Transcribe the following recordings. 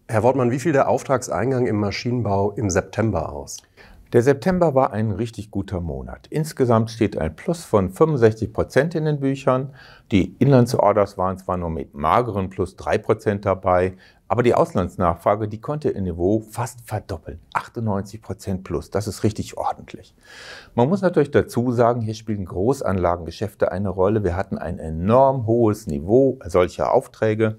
Herr Wortmann, wie fiel der Auftragseingang im Maschinenbau im September aus? Der September war ein richtig guter Monat. Insgesamt steht ein Plus von 65% in den Büchern. Die Inlandsorders waren zwar nur mit mageren plus 3% dabei, aber die Auslandsnachfrage, die konnte ihr Niveau fast verdoppeln. 98% plus, das ist richtig ordentlich. Man muss natürlich dazu sagen, hier spielen Großanlagengeschäfte eine Rolle. Wir hatten ein enorm hohes Niveau solcher Aufträge.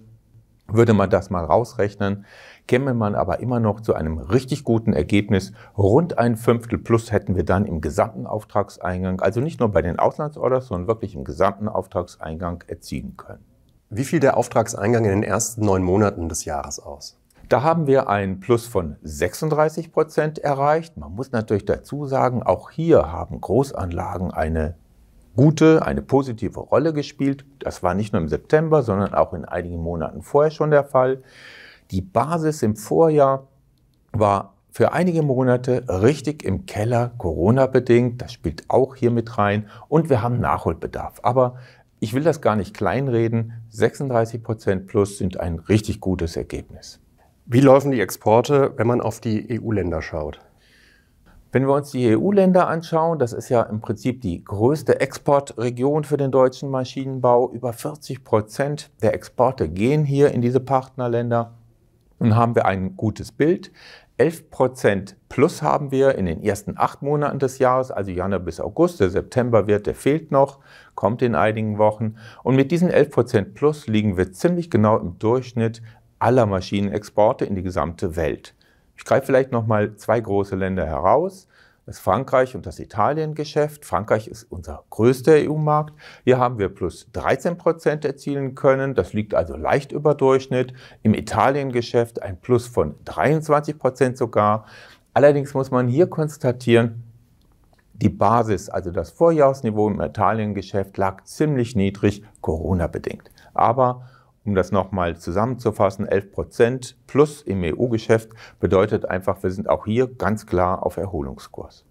Würde man das mal rausrechnen, käme man aber immer noch zu einem richtig guten Ergebnis. Rund ein Fünftel plus hätten wir dann im gesamten Auftragseingang, also nicht nur bei den Auslandsorders, sondern wirklich im gesamten Auftragseingang erzielen können. Wie fiel der Auftragseingang in den ersten 9 Monaten des Jahres aus? Da haben wir ein Plus von 36% erreicht. Man muss natürlich dazu sagen, auch hier haben Großanlagen eine positive Rolle gespielt. Das war nicht nur im September, sondern auch in einigen Monaten vorher schon der Fall. Die Basis im Vorjahr war für einige Monate richtig im Keller, Corona-bedingt. Das spielt auch hier mit rein. Und wir haben Nachholbedarf. Aber ich will das gar nicht kleinreden. 36% plus sind ein richtig gutes Ergebnis. Wie laufen die Exporte, wenn man auf die EU-Länder schaut? Wenn wir uns die EU-Länder anschauen, das ist ja im Prinzip die größte Exportregion für den deutschen Maschinenbau. Über 40% der Exporte gehen hier in diese Partnerländer. Nun haben wir ein gutes Bild. 11% plus haben wir in den ersten 8 Monaten des Jahres, also Januar bis August. Der Septemberwert, der fehlt noch, kommt in einigen Wochen. Und mit diesen 11% plus liegen wir ziemlich genau im Durchschnitt aller Maschinenexporte in die gesamte Welt. Ich greife vielleicht nochmal 2 große Länder heraus, das Frankreich und das Italien-Geschäft. Frankreich ist unser größter EU-Markt. Hier haben wir plus 13% erzielen können, das liegt also leicht über Durchschnitt. Im Italien-Geschäft ein Plus von 23% sogar. Allerdings muss man hier konstatieren, die Basis, also das Vorjahresniveau im Italien-Geschäft lag ziemlich niedrig, Corona-bedingt. Aber um das nochmal zusammenzufassen, 11% plus im EU-Geschäft bedeutet einfach, wir sind auch hier ganz klar auf Erholungskurs.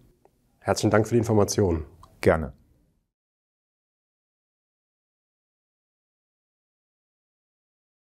Herzlichen Dank für die Informationen. Gerne.